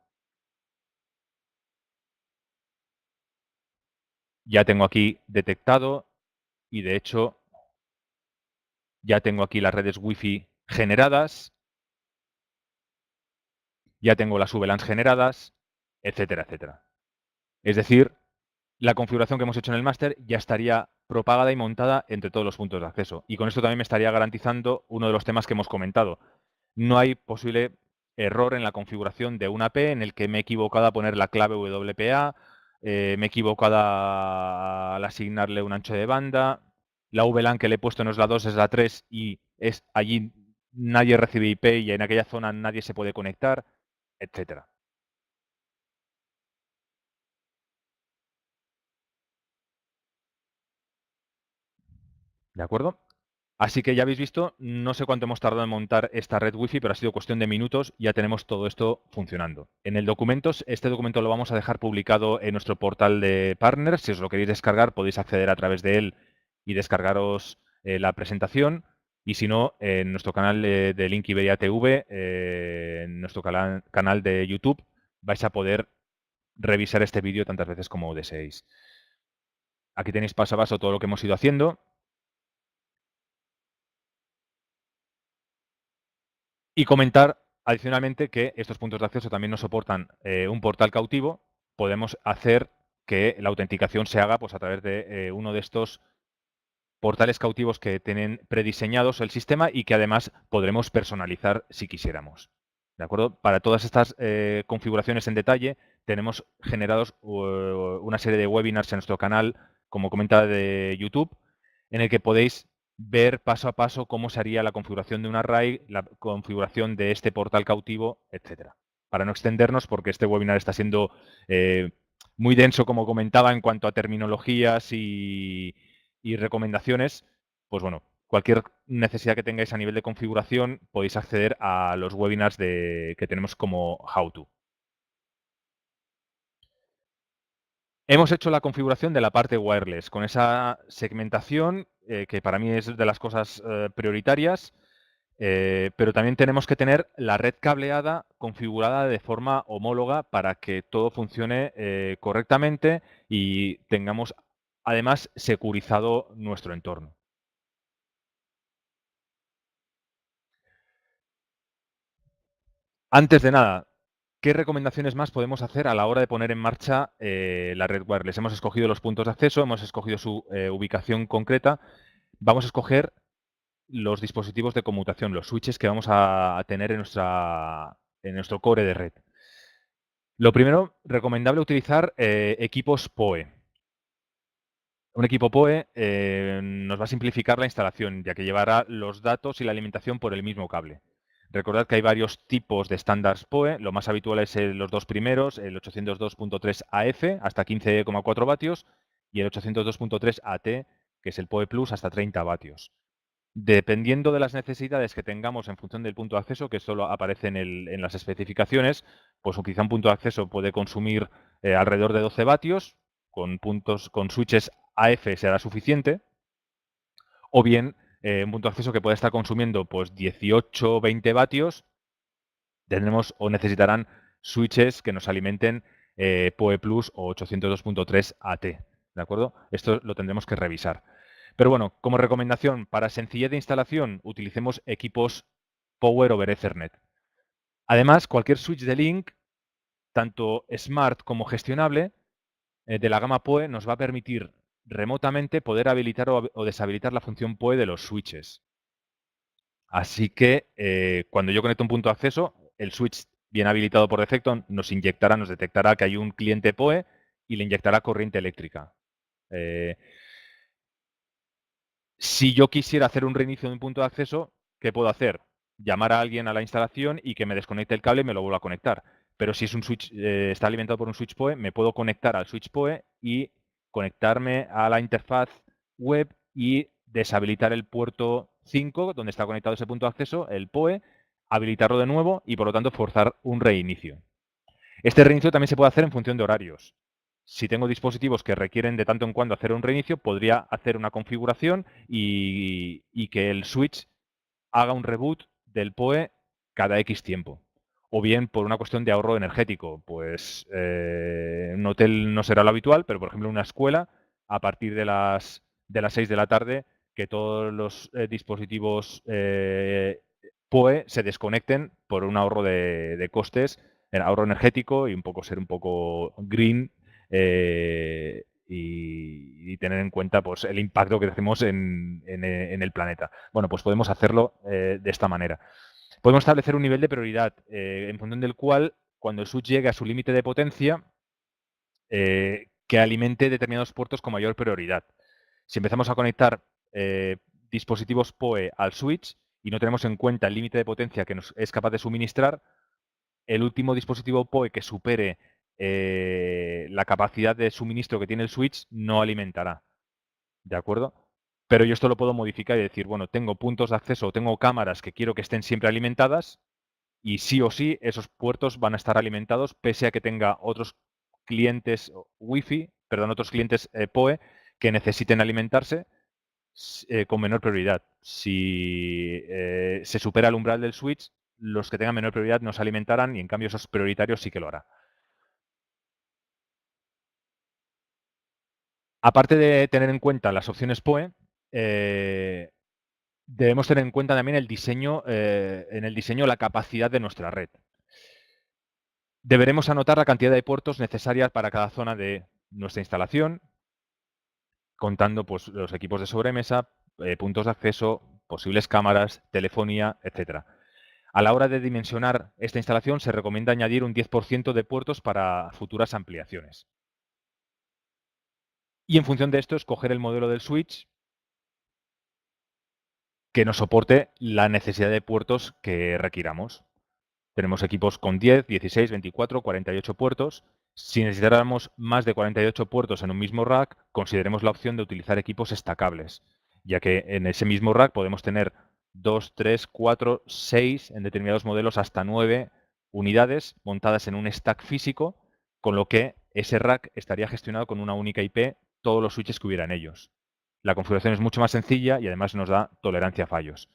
ya tengo aquí detectado y de hecho ya tengo aquí las redes Wi-Fi generadas, ya tengo las VLANs generadas, etcétera, etcétera. Es decir, la configuración que hemos hecho en el máster ya estaría propagada y montada entre todos los puntos de acceso. Y con esto también me estaría garantizando uno de los temas que hemos comentado. No hay posible error en la configuración de una AP en el que me he equivocado a poner la clave WPA, me he equivocado al asignarle un ancho de banda, la VLAN que le he puesto no es la 2, es la 3 y allí nadie recibe IP y en aquella zona nadie se puede conectar, etcétera. ¿De acuerdo? Así que ya habéis visto, no sé cuánto hemos tardado en montar esta red Wi-Fi, pero ha sido cuestión de minutos y ya tenemos todo esto funcionando. En el documento, este documento lo vamos a dejar publicado en nuestro portal de partners. Si os lo queréis descargar, podéis acceder a través de él y descargaros la presentación. Y si no, en nuestro canal de Link Iberia TV, en nuestro canal de YouTube, vais a poder revisar este vídeo tantas veces como deseéis. Aquí tenéis paso a paso todo lo que hemos ido haciendo. Y comentar adicionalmente que estos puntos de acceso también nos soportan un portal cautivo. Podemos hacer que la autenticación se haga pues, a través de uno de estos portales cautivos que tienen prediseñados el sistema y que además podremos personalizar si quisiéramos. ¿De acuerdo? Para todas estas configuraciones en detalle tenemos generados una serie de webinars en nuestro canal, como comenta de YouTube, en el que podéis ver paso a paso cómo se haría la configuración de un array, la configuración de este portal cautivo, etcétera. Para no extendernos, porque este webinar está siendo muy denso, como comentaba, en cuanto a terminologías y recomendaciones, pues bueno, cualquier necesidad que tengáis a nivel de configuración podéis acceder a los webinars que tenemos como How To. Hemos hecho la configuración de la parte wireless con esa segmentación que para mí es de las cosas prioritarias, pero también tenemos que tener la red cableada configurada de forma homóloga para que todo funcione correctamente y tengamos además securizado nuestro entorno. Antes de nada, ¿Qué recomendaciones más podemos hacer a la hora de poner en marcha la red wireless? Hemos escogido los puntos de acceso, hemos escogido su ubicación concreta. Vamos a escoger los dispositivos de conmutación, los switches que vamos a tener en nuestro core de red. Lo primero, recomendable utilizar equipos PoE. Un equipo PoE nos va a simplificar la instalación, ya que llevará los datos y la alimentación por el mismo cable. Recordad que hay varios tipos de estándares PoE. Lo más habitual es los dos primeros, el 802.3 AF hasta 15,4 vatios y el 802.3 AT, que es el PoE Plus, hasta 30 vatios. Dependiendo de las necesidades que tengamos en función del punto de acceso, que solo aparece en las especificaciones, pues quizá un punto de acceso puede consumir alrededor de 12 vatios, con switches AF será suficiente, o bien un punto de acceso que pueda estar consumiendo pues 18 o 20 vatios, tendremos o necesitarán switches que nos alimenten PoE Plus o 802.3 AT, ¿de acuerdo? Esto lo tendremos que revisar. Pero bueno, como recomendación, para sencillez de instalación, utilicemos equipos Power over Ethernet. Además, cualquier switch de link, tanto smart como gestionable, de la gama PoE, nos va a permitir remotamente poder habilitar o deshabilitar la función PoE de los switches. Así que cuando yo conecto un punto de acceso, el switch bien habilitado por defecto nos detectará que hay un cliente PoE y le inyectará corriente eléctrica. Si yo quisiera hacer un reinicio de un punto de acceso, ¿qué puedo hacer? Llamar a alguien a la instalación y que me desconecte el cable y me lo vuelva a conectar. Pero si es un switch, está alimentado por un switch PoE, me puedo conectar al switch PoE y conectarme a la interfaz web y deshabilitar el puerto 5, donde está conectado ese punto de acceso, el PoE, habilitarlo de nuevo y por lo tanto forzar un reinicio. Este reinicio también se puede hacer en función de horarios. Si tengo dispositivos que requieren de tanto en cuando hacer un reinicio, podría hacer una configuración y que el switch haga un reboot del PoE cada X tiempo. O bien por una cuestión de ahorro energético. Pues un hotel no será lo habitual, pero por ejemplo una escuela, a partir de las 6 de la tarde, que todos los dispositivos PoE se desconecten por un ahorro de costes, ahorro energético y ser un poco green y tener en cuenta pues, el impacto que hacemos en el planeta. Bueno, pues podemos hacerlo de esta manera. Podemos establecer un nivel de prioridad en función del cual, cuando el switch llegue a su límite de potencia, que alimente determinados puertos con mayor prioridad. Si empezamos a conectar dispositivos PoE al switch y no tenemos en cuenta el límite de potencia que nos es capaz de suministrar, el último dispositivo PoE que supere la capacidad de suministro que tiene el switch no alimentará. ¿De acuerdo? Pero yo esto lo puedo modificar y decir, bueno, tengo puntos de acceso, tengo cámaras que quiero que estén siempre alimentadas y sí o sí esos puertos van a estar alimentados pese a que tenga otros clientes otros clientes PoE que necesiten alimentarse con menor prioridad. Si se supera el umbral del switch, los que tengan menor prioridad no se alimentarán y en cambio esos prioritarios sí que lo hará. Aparte de tener en cuenta las opciones PoE, debemos tener en cuenta también en el diseño la capacidad de nuestra red. Deberemos anotar la cantidad de puertos necesarias para cada zona de nuestra instalación, contando pues, los equipos de sobremesa, puntos de acceso, posibles cámaras, telefonía, etc. A la hora de dimensionar esta instalación se recomienda añadir un 10% de puertos para futuras ampliaciones. Y en función de esto, escoger el modelo del switch que nos soporte la necesidad de puertos que requiramos. Tenemos equipos con 10, 16, 24, 48 puertos. Si necesitáramos más de 48 puertos en un mismo rack, consideremos la opción de utilizar equipos estacables, ya que en ese mismo rack podemos tener 2, 3, 4, 6, en determinados modelos hasta 9 unidades montadas en un stack físico, con lo que ese rack estaría gestionado con una única IP, todos los switches que hubiera en ellos. La configuración es mucho más sencilla y además nos da tolerancia a fallos.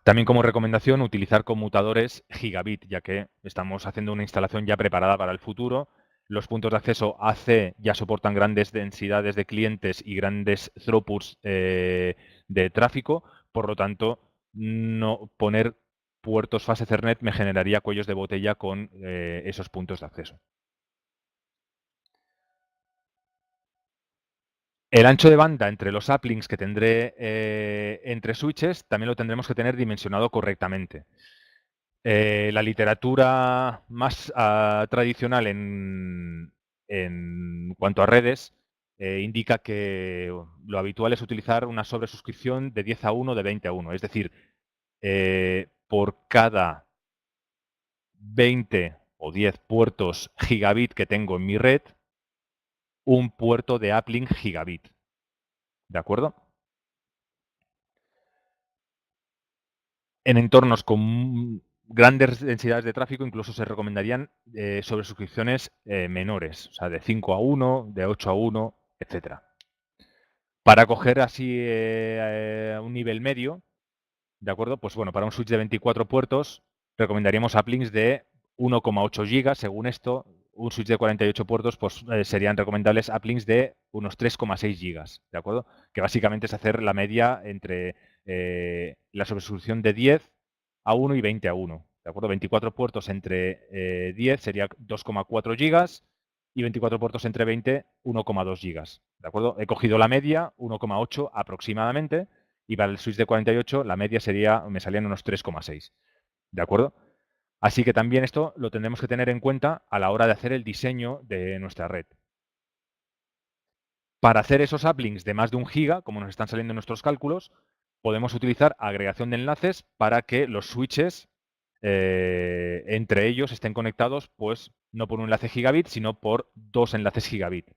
También como recomendación utilizar conmutadores gigabit, ya que estamos haciendo una instalación ya preparada para el futuro. Los puntos de acceso AC ya soportan grandes densidades de clientes y grandes throughputs de tráfico, por lo tanto, no poner puertos fase Ethernet me generaría cuellos de botella con esos puntos de acceso. El ancho de banda entre los uplinks que tendré entre switches también lo tendremos que tener dimensionado correctamente. La literatura más tradicional en cuanto a redes indica que lo habitual es utilizar una sobresuscripción de 10:1, de 20:1. Es decir, por cada 20 o 10 puertos gigabit que tengo en mi red, un puerto de uplink gigabit. ¿De acuerdo? En entornos con grandes densidades de tráfico incluso se recomendarían sobresuscripciones menores, o sea, de 5:1, de 8:1, etcétera. Para coger así un nivel medio, ¿de acuerdo? Pues bueno, para un switch de 24 puertos recomendaríamos uplinks de 1,8 gigas. Según esto, un switch de 48 puertos pues serían recomendables uplinks de unos 3,6 gigas, ¿de acuerdo? Que básicamente es hacer la media entre la sobresuscripción de 10:1 y 20:1, ¿de acuerdo? 24 puertos entre 10 sería 2,4 gigas y 24 puertos entre 20, 1,2 gigas, ¿de acuerdo? He cogido la media, 1,8 aproximadamente, y para el switch de 48 la media me salían unos 3,6, ¿de acuerdo? Así que también esto lo tendremos que tener en cuenta a la hora de hacer el diseño de nuestra red. Para hacer esos uplinks de más de 1 giga, como nos están saliendo en nuestros cálculos, podemos utilizar agregación de enlaces para que los switches entre ellos estén conectados, pues no por un enlace gigabit, sino por 2 enlaces gigabit.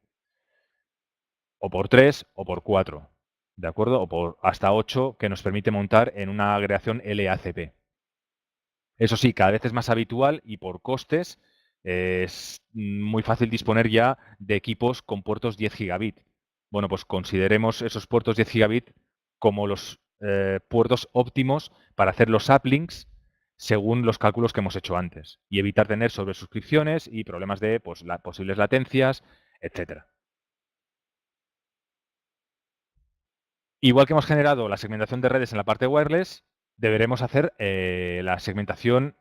O por 3 o por 4, ¿de acuerdo? O por hasta 8 que nos permite montar en una agregación LACP. Eso sí, cada vez es más habitual y por costes es muy fácil disponer ya de equipos con puertos 10 gigabit. Bueno, pues consideremos esos puertos 10 gigabit como los puertos óptimos para hacer los uplinks según los cálculos que hemos hecho antes y evitar tener sobresuscripciones y problemas de pues, posibles latencias, etcétera. Igual que hemos generado la segmentación de redes en la parte wireless, deberemos hacer la segmentación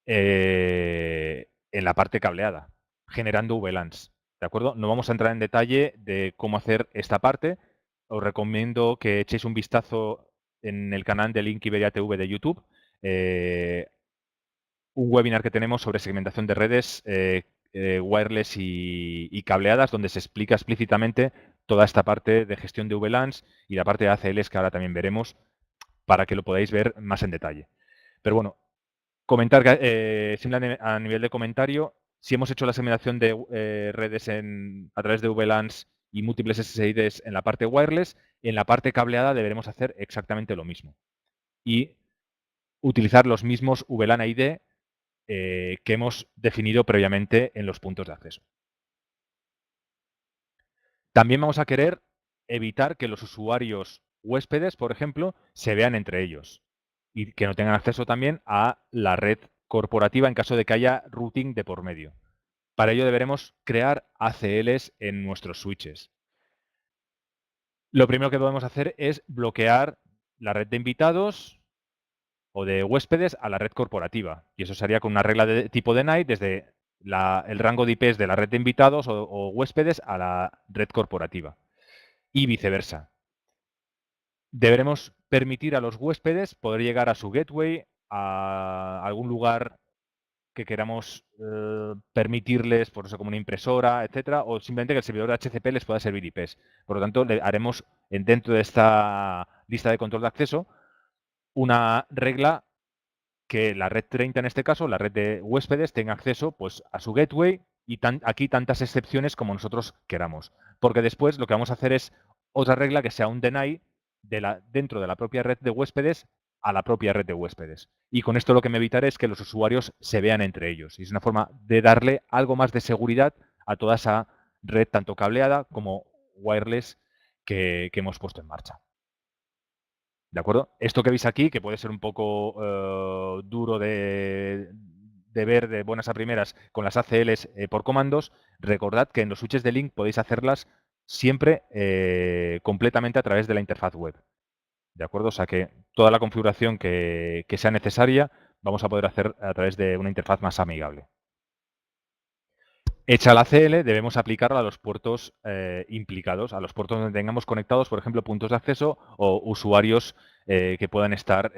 en la parte cableada, generando VLANs. ¿De acuerdo? No vamos a entrar en detalle de cómo hacer esta parte. Os recomiendo que echéis un vistazo en el canal de Link Iberia TV de YouTube. Un webinar que tenemos sobre segmentación de redes wireless y cableadas, donde se explica explícitamente toda esta parte de gestión de VLANs y la parte de ACLs que ahora también veremos para que lo podáis ver más en detalle. Pero bueno, comentar simplemente a nivel de comentario, si hemos hecho la segmentación de redes a través de VLANs y múltiples SSIDs en la parte wireless, en la parte cableada deberemos hacer exactamente lo mismo. Y utilizar los mismos VLAN ID que hemos definido previamente en los puntos de acceso. También vamos a querer evitar que los usuarios huéspedes, por ejemplo, se vean entre ellos y que no tengan acceso también a la red corporativa en caso de que haya routing de por medio. Para ello deberemos crear ACLs en nuestros switches. Lo primero que podemos hacer es bloquear la red de invitados o de huéspedes a la red corporativa. Y eso se haría con una regla de tipo de night desde el rango de IPs de la red de invitados o huéspedes a la red corporativa. Y viceversa. Deberemos permitir a los huéspedes poder llegar a su gateway, a algún lugar que queramos permitirles, por eso como una impresora, etcétera, o simplemente que el servidor de HCP les pueda servir IPs. Por lo tanto, le haremos dentro de esta lista de control de acceso una regla que la red 30, en este caso, la red de huéspedes, tenga acceso pues, a su gateway y aquí tantas excepciones como nosotros queramos. Porque después lo que vamos a hacer es otra regla que sea un deny dentro de la propia red de huéspedes a la propia red de huéspedes. Y con esto lo que me evitaré es que los usuarios se vean entre ellos. Y es una forma de darle algo más de seguridad a toda esa red, tanto cableada como wireless, que hemos puesto en marcha. ¿De acuerdo? Esto que veis aquí, que puede ser un poco duro de ver de buenas a primeras con las ACLs por comandos, recordad que en los switches de Link podéis hacerlas siempre completamente a través de la interfaz web. ¿De acuerdo? O sea que toda la configuración que sea necesaria vamos a poder hacer a través de una interfaz más amigable. Hecha la CL, debemos aplicarla a los puertos implicados, a los puertos donde tengamos conectados, por ejemplo, puntos de acceso o usuarios que puedan estar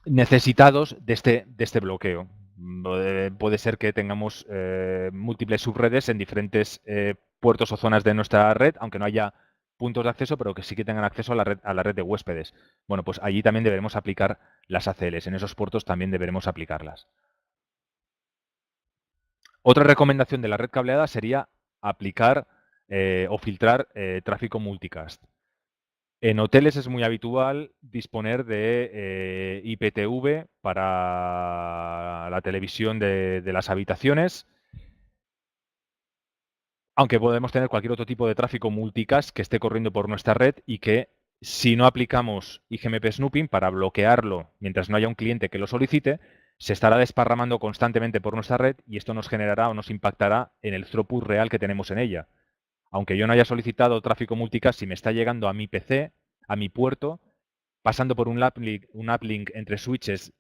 necesitados de este bloqueo. Puede ser que tengamos múltiples subredes en diferentes puertos o zonas de nuestra red, aunque no haya puntos de acceso, pero que sí que tengan acceso a la red de huéspedes. Bueno, pues allí también deberemos aplicar las ACLs. En esos puertos también deberemos aplicarlas. Otra recomendación de la red cableada sería aplicar o filtrar tráfico multicast. En hoteles es muy habitual disponer de IPTV para la televisión de las habitaciones, aunque podemos tener cualquier otro tipo de tráfico multicast que esté corriendo por nuestra red y que, si no aplicamos IGMP Snooping para bloquearlo mientras no haya un cliente que lo solicite, se estará desparramando constantemente por nuestra red y esto nos generará o nos impactará en el throughput real que tenemos en ella. Aunque yo no haya solicitado tráfico multicast, si me está llegando a mi PC, a mi puerto, pasando por un uplink entre switches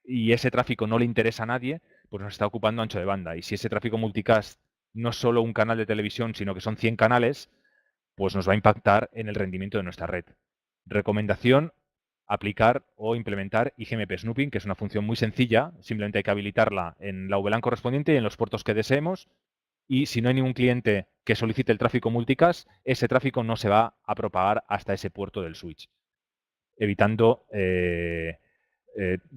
y ese tráfico no le interesa a nadie, pues nos está ocupando ancho de banda. Y si ese tráfico multicast no es solo un canal de televisión, sino que son 100 canales, pues nos va a impactar en el rendimiento de nuestra red. Recomendación: aplicar o implementar IGMP Snooping, que es una función muy sencilla, simplemente hay que habilitarla en la VLAN correspondiente y en los puertos que deseemos. Y si no hay ningún cliente que solicite el tráfico multicast, ese tráfico no se va a propagar hasta ese puerto del switch, evitando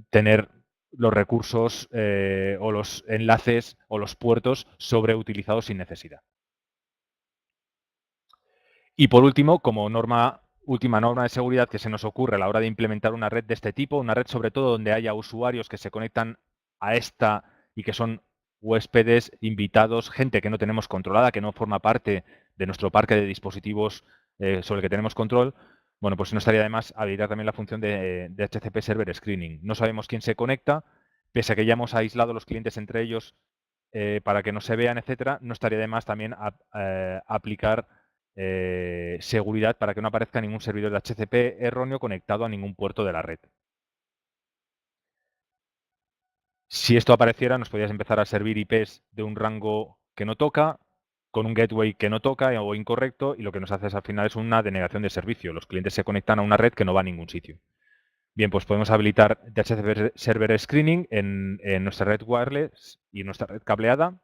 tener los recursos o los enlaces o los puertos sobreutilizados sin necesidad. Y por último, como última norma de seguridad que se nos ocurre a la hora de implementar una red de este tipo, una red sobre todo donde haya usuarios que se conectan a esta y que son huéspedes, invitados, gente que no tenemos controlada, que no forma parte de nuestro parque de dispositivos sobre el que tenemos control, bueno, pues no estaría de más habilitar también la función de DHCP Server Screening. No sabemos quién se conecta, pese a que ya hemos aislado los clientes entre ellos para que no se vean, etcétera, no estaría de más también aplicar seguridad para que no aparezca ningún servidor de HCP erróneo conectado a ningún puerto de la red. Si esto apareciera, nos podrías empezar a servir IPs de un rango que no toca, con un gateway que no toca o incorrecto, y lo que nos hace al final es una denegación de servicio. Los clientes se conectan a una red que no va a ningún sitio. Bien, pues podemos habilitar DHCP Server Screening en nuestra red wireless y nuestra red cableada,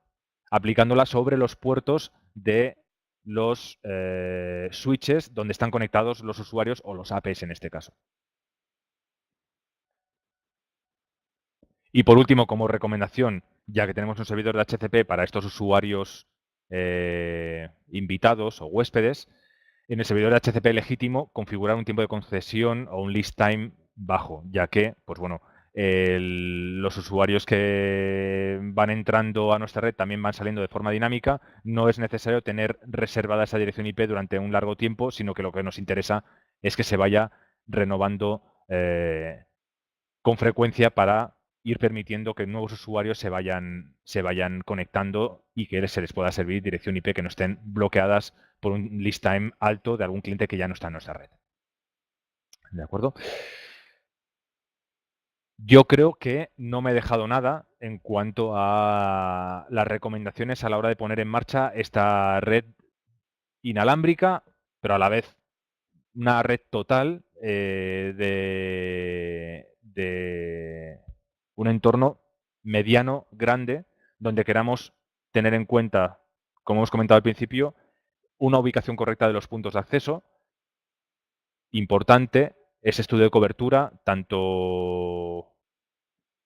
aplicándola sobre los puertos de los switches donde están conectados los usuarios o los APs en este caso. Y por último, como recomendación, ya que tenemos un servidor de HCP para estos usuarios invitados o huéspedes, en el servidor de HCP legítimo configurar un tiempo de concesión o un list time bajo, ya que, pues bueno, los usuarios que van entrando a nuestra red también van saliendo de forma dinámica. No es necesario tener reservada esa dirección IP durante un largo tiempo, sino que lo que nos interesa es que se vaya renovando con frecuencia para ir permitiendo que nuevos usuarios se vayan conectando y que se les pueda servir dirección IP que no estén bloqueadas por un list time alto de algún cliente que ya no está en nuestra red. ¿De acuerdo? Yo creo que no me he dejado nada en cuanto a las recomendaciones a la hora de poner en marcha esta red inalámbrica, pero a la vez una red total de un entorno mediano, grande, donde queramos tener en cuenta, como hemos comentado al principio, una ubicación correcta de los puntos de acceso. Importante ese estudio de cobertura, tanto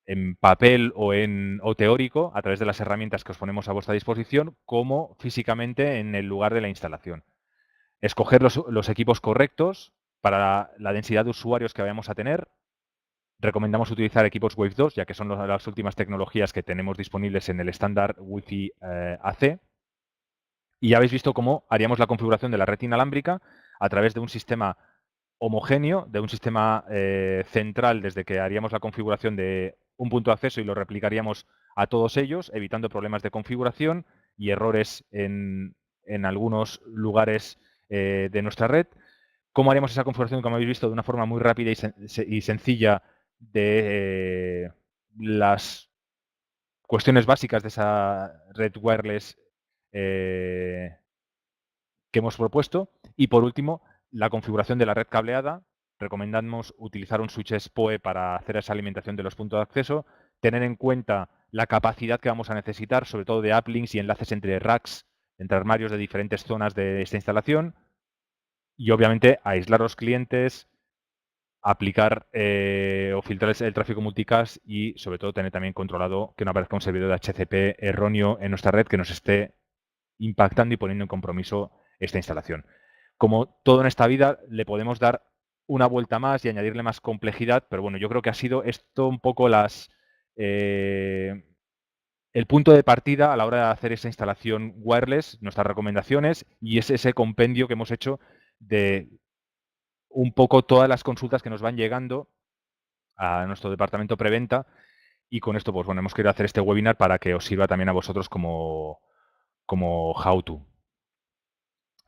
en papel o teórico, a través de las herramientas que os ponemos a vuestra disposición, como físicamente en el lugar de la instalación. Escoger los equipos correctos para la densidad de usuarios que vayamos a tener. Recomendamos utilizar equipos Wave 2, ya que son las últimas tecnologías que tenemos disponibles en el estándar Wi-Fi AC. Y ya habéis visto cómo haríamos la configuración de la red inalámbrica a través de un sistema homogéneo, de un sistema central, desde que haríamos la configuración de un punto de acceso y lo replicaríamos a todos ellos, evitando problemas de configuración y errores en algunos lugares de nuestra red. ¿Cómo haremos esa configuración, como habéis visto, de una forma muy rápida y sencilla de las cuestiones básicas de esa red wireless que hemos propuesto? Y por último, la configuración de la red cableada. Recomendamos utilizar un switch SPOE para hacer esa alimentación de los puntos de acceso, tener en cuenta la capacidad que vamos a necesitar, sobre todo de uplinks y enlaces entre racks, entre armarios de diferentes zonas de esta instalación, y obviamente aislar los clientes, aplicar o filtrar el tráfico multicast y sobre todo tener también controlado que no aparezca un servidor de HCP erróneo en nuestra red que nos esté impactando y poniendo en compromiso esta instalación. Como todo en esta vida, le podemos dar una vuelta más y añadirle más complejidad, pero bueno, yo creo que ha sido esto un poco el punto de partida a la hora de hacer esa instalación wireless, nuestras recomendaciones, y es ese compendio que hemos hecho de un poco todas las consultas que nos van llegando a nuestro departamento preventa, y con esto pues bueno, hemos querido hacer este webinar para que os sirva también a vosotros como how to.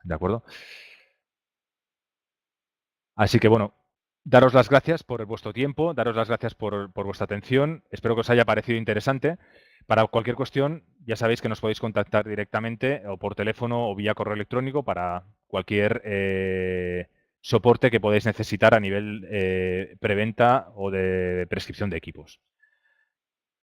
¿De acuerdo? Así que bueno, daros las gracias por vuestro tiempo, daros las gracias por vuestra atención. Espero que os haya parecido interesante. Para cualquier cuestión, ya sabéis que nos podéis contactar directamente o por teléfono o vía correo electrónico para cualquier soporte que podáis necesitar a nivel preventa o de prescripción de equipos.